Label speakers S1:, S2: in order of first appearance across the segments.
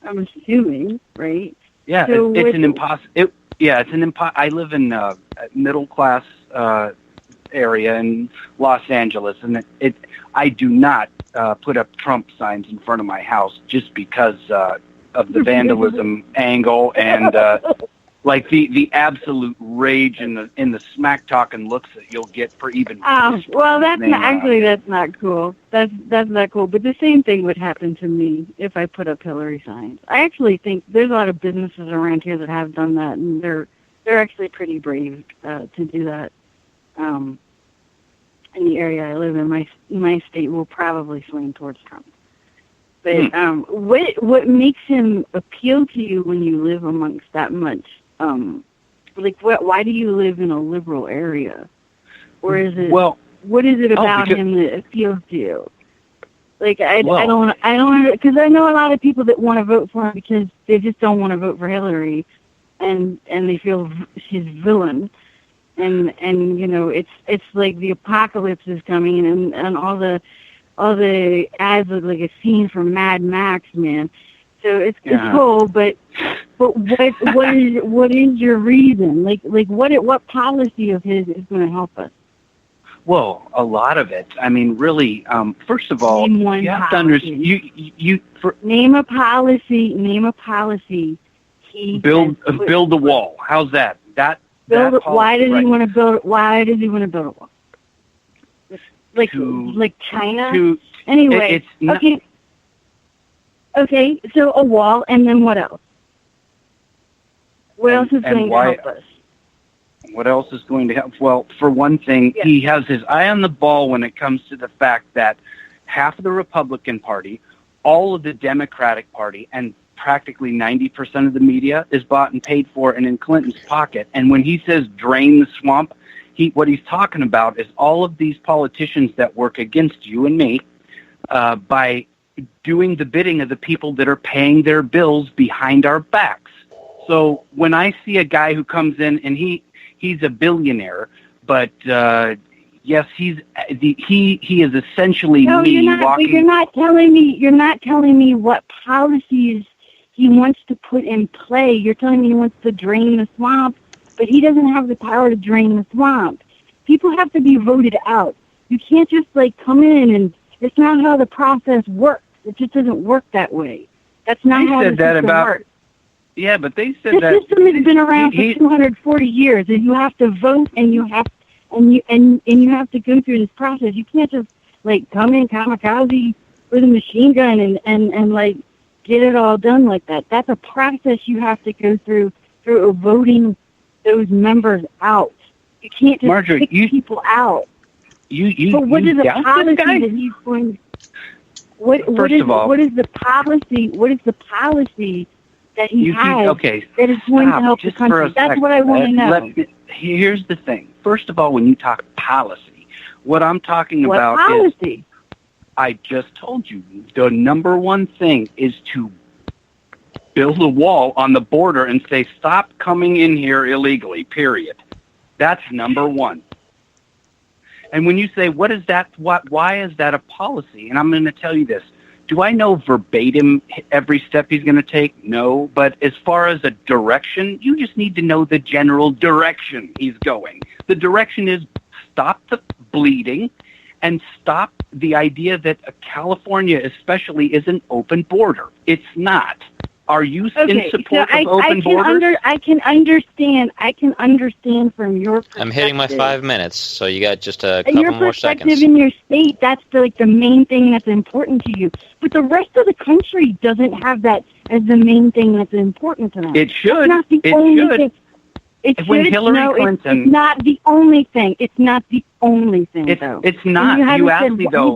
S1: I'm assuming, right?
S2: Yeah,
S1: So
S2: it's an impossible. I live in a middle class area in Los Angeles, and I do not put up Trump signs in front of my house just because of the vandalism angle and like the absolute rage and the smack talking looks that you'll get for even.
S1: Well, that's not cool. That's not cool. But the same thing would happen to me if I put up Hillary signs. I actually think there's a lot of businesses around here that have done that, and they're actually pretty brave to do that. In the area I live in, my state will probably swing towards Trump. But what makes him appeal to you when you live amongst that much? Why do you live in a liberal area? Or is it, what is it about him that appeals to you? Like, I don't, because I know a lot of people that want to vote for him because they just don't want to vote for Hillary, and they feel she's villain. And it's like the apocalypse is coming, and all the ads look like a scene from Mad Max, man. So it's cool, but what is your reason? Like what policy of his is going to help us?
S2: Well, a lot of it. I mean, really. First of all, you have to understand.
S1: Name a policy.
S2: Build the wall. How's that?
S1: Why does he want to build a wall? Like China? Anyway, okay, so a wall, and then what else? What else is going to help us?
S2: What else is going to help? Well, for one thing, he has his eye on the ball when it comes to the fact that half of the Republican Party, all of the Democratic Party, and practically 90% of the media is bought and paid for and in Clinton's pocket. And when he says drain the swamp, what he's talking about is all of these politicians that work against you and me by doing the bidding of the people that are paying their bills behind our backs. So when I see a guy who comes in and he's a billionaire, but yes, he is essentially me walking.
S1: You're not telling me what policies he wants to put in play. You're telling me he wants to drain the swamp, but he doesn't have the power to drain the swamp. People have to be voted out. You can't just come in, and it's not how the process works. It just doesn't work that way. That's not how the system works.
S2: Yeah, but they said that
S1: the system has been around for 240 years, and you have to vote, and you have to go through this process. You can't just come in kamikaze with a machine gun and get it all done like that. That's a process you have to go through voting those members out. You can't just pick people out. But what is the policy that he's going? What is the policy that he has that is going to help the country? That's what I want to know.
S2: Here's the thing. First of all, when you talk policy, what I'm talking about
S1: policy?
S2: I just told you, the number one thing is to build a wall on the border and say, stop coming in here illegally, period. That's number one. And when you say, what is that? Why is that a policy? And I'm going to tell you this. Do I know verbatim every step he's going to take? No. But as far as a direction, you just need to know the general direction he's going. The direction is stop the bleeding and stop the idea that California especially is an open border. It's not. Are you in support of open borders?
S1: I can understand from your perspective.
S3: I'm hitting my 5 minutes, so you got just a couple more seconds.
S1: Your perspective in your state, that's the main thing that's important to you. But the rest of the country doesn't have that as the main thing that's important to them.
S2: It should.
S1: That's not the only thing. It
S2: when
S1: should.
S2: Hillary Clinton.
S1: It's not the only thing. It's not the only thing, though.
S2: It's not. You asked me, though.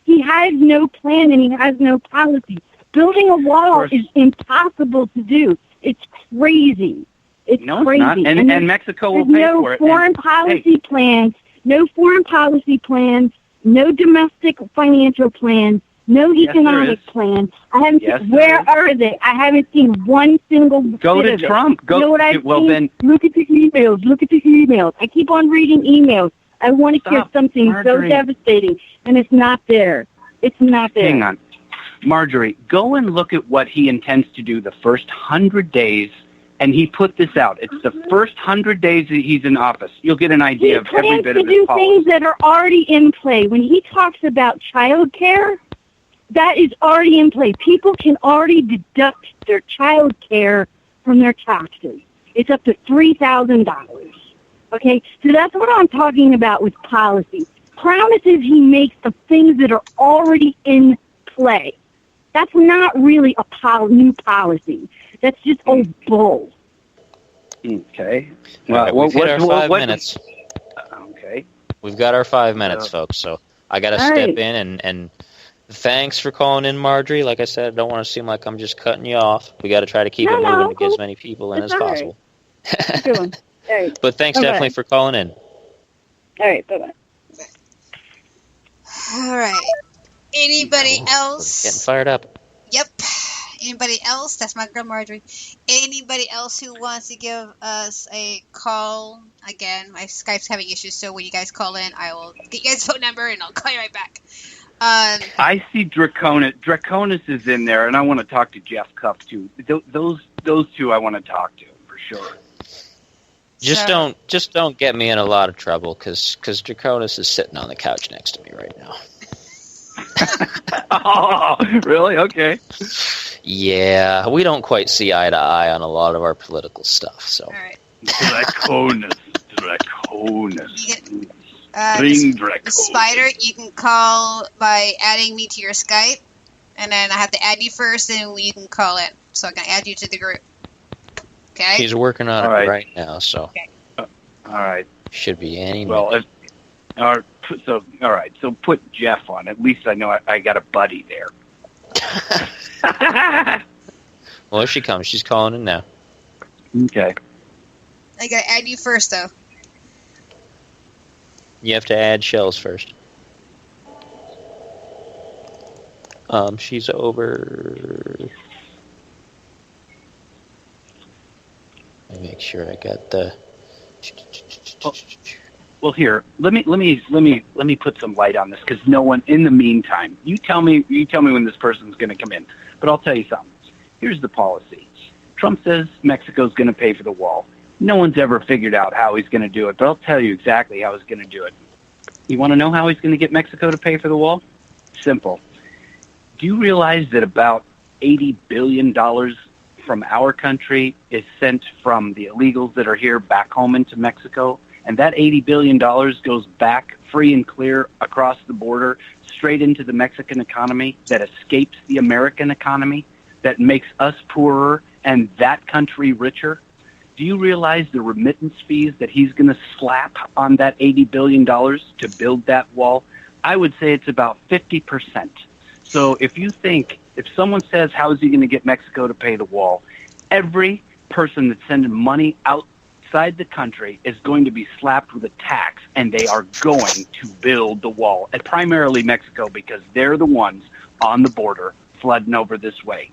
S1: He has no plan and he has no policy. Building a wall is impossible to do. It's crazy. It's crazy.
S2: It's not. And Mexico will pay for it.
S1: No foreign policy plans, no domestic financial plans, no economic plans. Where are they? I haven't seen one single
S2: Go to Trump.
S1: You know what I've seen? Look at the emails. I keep on reading emails. I want to hear something so devastating, and it's not there. It's not there.
S2: Hang on. Marjorie, go and look at what he intends to do the first 100 days, and he put this out. It's the first 100 days that he's in office. You'll get an idea of every bit of his policy. He plans to do things
S1: that are already in play. When he talks about child care, that is already in play. People can already deduct their child care from their taxes. It's up to $3,000. Okay? So that's what I'm talking about with policy. Promises he makes of things that are already in play. That's not really a new policy. That's just old bull.
S2: Okay.
S3: Well, we've hit our 5 minutes.
S2: Okay.
S3: We've got our 5 minutes, folks. So I got to step in and thanks for calling in, Marjorie. Like I said, I don't want to seem like I'm just cutting you off. We got to try to keep it moving to get as many people in as possible.
S1: Right.
S3: But thanks definitely for calling in.
S1: All right. Bye-bye.
S4: All right. Anybody else?
S3: Getting fired up.
S4: Yep. Anybody else? That's my girl Marjorie. Anybody else who wants to give us a call? Again, my Skype's having issues, so when you guys call in, I will get you guys' phone number and I'll call you right back.
S2: I see Draconis. Draconis is in there, and I want to talk to Jeff Cuff too. Those two I want to talk to for sure.
S3: Just don't get me in a lot of trouble because Draconis is sitting on the couch next to me right now.
S2: Oh, really? Okay.
S3: Yeah, we don't quite see eye to eye on a lot of our political stuff. So.
S4: All right.
S2: Draconis.
S4: Bring Draconis. Spider, you can call by adding me to your Skype, and then I have to add you first, and you can call in. So I can add you to the group. Okay.
S3: He's working on it right now, so.
S4: Okay.
S2: All right.
S3: Should be any minute.
S2: Well, all right. So put Jeff on. At least I know I got a buddy there.
S3: Well, here she comes. She's calling in now.
S2: Okay.
S4: I gotta add you first, though.
S3: You have to add Shels first. She's over. Let me make sure I got the.
S2: Well, here, let me put some light on this because no one. In the meantime, you tell me when this person's going to come in. But I'll tell you something. Here's the policy. Trump says Mexico's going to pay for the wall. No one's ever figured out how he's going to do it, but I'll tell you exactly how he's going to do it. You want to know how he's going to get Mexico to pay for the wall? Simple. Do you realize that about $80 billion from our country is sent from the illegals that are here back home into Mexico? And that $80 billion goes back free and clear across the border, straight into the Mexican economy that escapes the American economy, that makes us poorer and that country richer? Do you realize the remittance fees that he's going to slap on that $80 billion to build that wall? I would say it's about 50%. So if someone says, how is he going to get Mexico to pay the wall, every person that's sending money outside the country is going to be slapped with a tax, and they are going to build the wall, and primarily Mexico, because they're the ones on the border flooding over this way.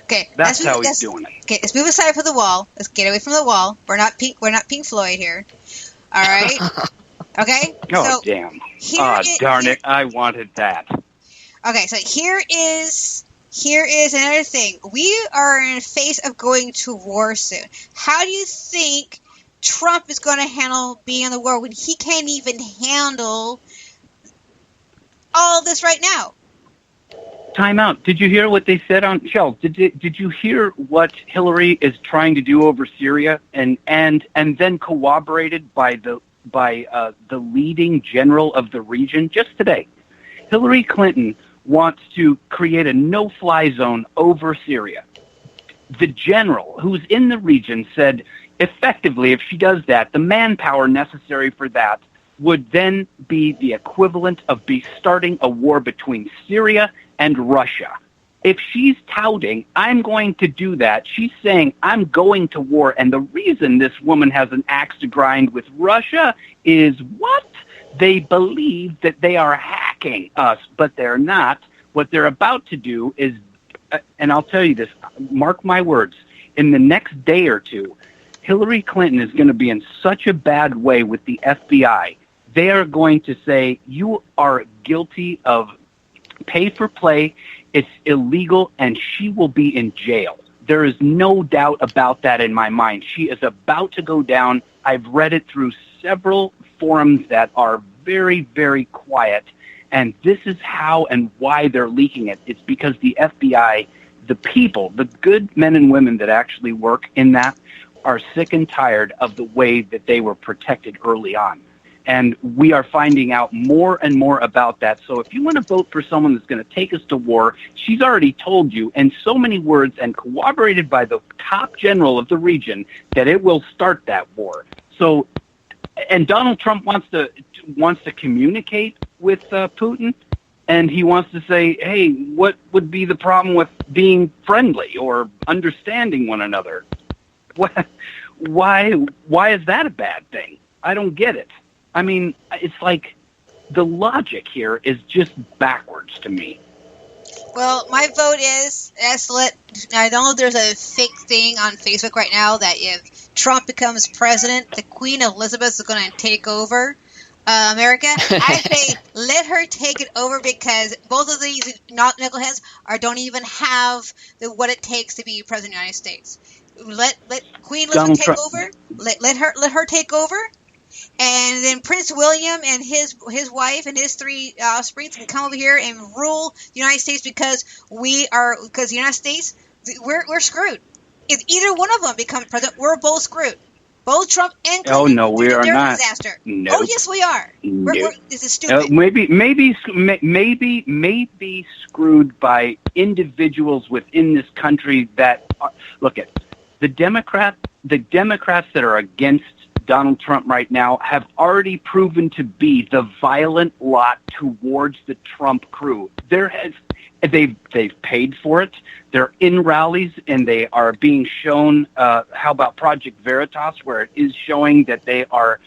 S4: Okay,
S2: that's how he's doing it.
S4: Okay, let's move aside from the wall. Let's get away from the wall. We're not Pink Floyd here. All right. Okay.
S2: Oh, damn! Darn it! I wanted that.
S4: Okay, so here is another thing. We are in the face of going to war soon. How do you think Trump is going to handle being in the war when he can't even handle all of this right now?
S2: Time out. Did you hear what they said on Shels? Did you hear what Hillary is trying to do over Syria, and then corroborated by the leading general of the region just today? Hillary Clinton wants to create a no-fly zone over Syria. The general who's in the region said, effectively, if she does that, the manpower necessary for that would then be the equivalent of starting a war between Syria and Russia. If she's touting, I'm going to do that, she's saying, I'm going to war. And the reason this woman has an axe to grind with Russia is what? They believe that they are hacking us, but they're not. What they're about to do is, and I'll tell you this, mark my words, in the next day or two, Hillary Clinton is going to be in such a bad way with the FBI. They are going to say, you are guilty of pay for play. It's illegal, and she will be in jail. There is no doubt about that in my mind. She is about to go down. I've read it through several forums that are very, very quiet, and this is how and why they're leaking it. It's because the FBI, the people, the good men and women that actually work in that, are sick and tired of the way that they were protected early on. And we are finding out more and more about that. So if you want to vote for someone that's going to take us to war, she's already told you in so many words and corroborated by the top general of the region that it will start that war. So, and Donald Trump wants to communicate with Putin, and he wants to say, hey, what would be the problem with being friendly or understanding one another? Why is that a bad thing? I don't get it. I mean, it's like the logic here is just backwards to me.
S4: Well, my vote is, I know there's a fake thing on Facebook right now that if Trump becomes president, the Queen Elizabeth is going to take over America. I say let her take it over, because both of these knuckleheads don't even have what it takes to be president of the United States. Let Queen Elizabeth take over. Let her take over. And then Prince William and his wife and his 3 offspring can come over here and rule the United States, because the United States, we're screwed. If either one of them becomes president, we're both screwed. Both Trump and Clinton.
S2: Oh no, we are not.
S4: Disaster.
S2: Nope.
S4: Oh yes, we are.
S2: Nope.
S4: This is stupid.
S2: Maybe screwed by individuals within this country that look at the Democrats that are against Donald Trump right now have already proven to be the violent lot towards the Trump crew. They've paid for it. They're in rallies, and they are being shown. How about Project Veritas, where it is showing that they are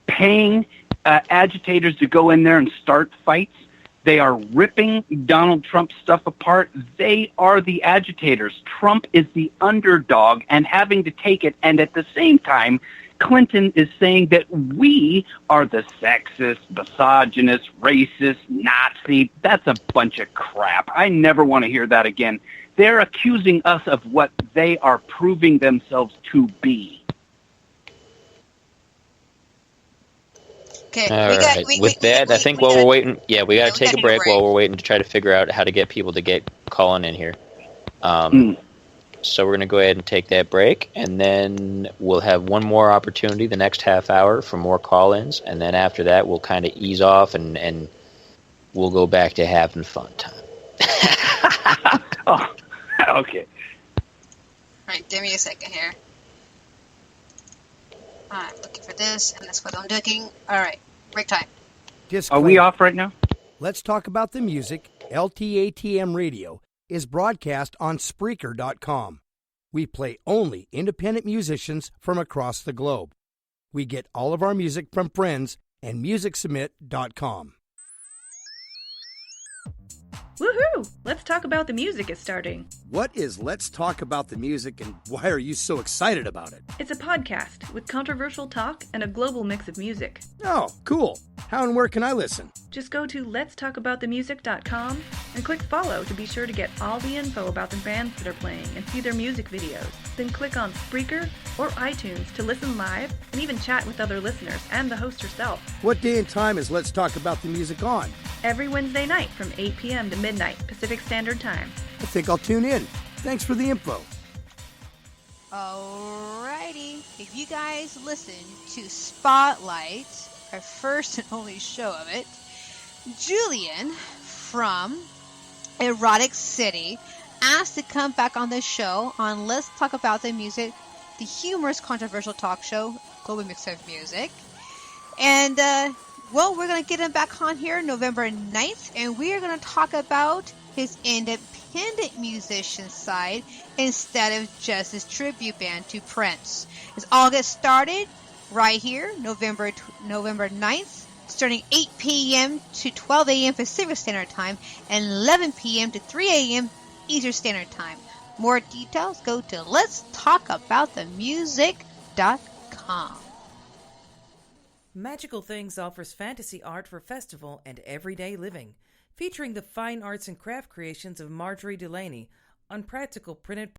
S2: paying agitators to go in there and start fights. They are ripping Donald Trump's stuff apart. They are the agitators. Trump is the underdog and having to take it. And at the same time, Clinton is saying that we are the sexist, misogynist, racist, Nazi. That's a bunch of crap. I never want to hear that again. They're accusing us of what they are proving themselves to be.
S4: Okay.
S3: All right. With that, I think while we're waiting, we got to take a break while we're waiting to try to figure out how to get people to get calling in here. So we're going to go ahead and take that break, and then we'll have one more opportunity the next half hour for more call-ins, and then after that we'll kind of ease off and we'll go back to having fun time.
S2: Oh, okay.
S4: All right, give me a second here. I'm looking for this, and that's what I'm doing. All right, break time.
S2: Are we off right now?
S5: Let's Talk About the Music, LTATM Radio, is broadcast on Spreaker.com. We play only independent musicians from across the globe. We get all of our music from friends and MusicSubmit.com.
S6: Woohoo! Let's Talk About the Music is starting.
S5: What is Let's Talk About the Music, and why are you so excited about it?
S6: It's a podcast with controversial talk and a global mix of music.
S5: Oh, cool. How and where can I listen?
S6: Just go to letstalkaboutthemusic.com and click follow to be sure to get all the info about the bands that are playing and see their music videos. Then click on Spreaker or iTunes to listen live and even chat with other listeners and the host herself.
S5: What day and time is Let's Talk About the Music on?
S6: Every Wednesday night from 8 p.m. to midnight Pacific Standard Time.
S5: I think I'll tune in. Thanks for the info.
S4: Alrighty. If you guys listen to Spotlight, our first and only show of it, Julian from Erotic City asked to come back on the show on Let's Talk About the Music, the Humorist controversial talk show, global mix of music. And, we're going to get him back on here November 9th, and we are going to talk about his independent musician side instead of just his tribute band to Prince. It's all get started right here, November 9th, starting 8 p.m. to 12 a.m. Pacific Standard Time and 11 p.m. to 3 a.m. Eastern Standard Time. More details, go to letstalkaboutthemusic.com.
S7: Magical Things offers fantasy art for festival and everyday living. featuring the fine arts and craft creations of Marjorie Delaney on practical printed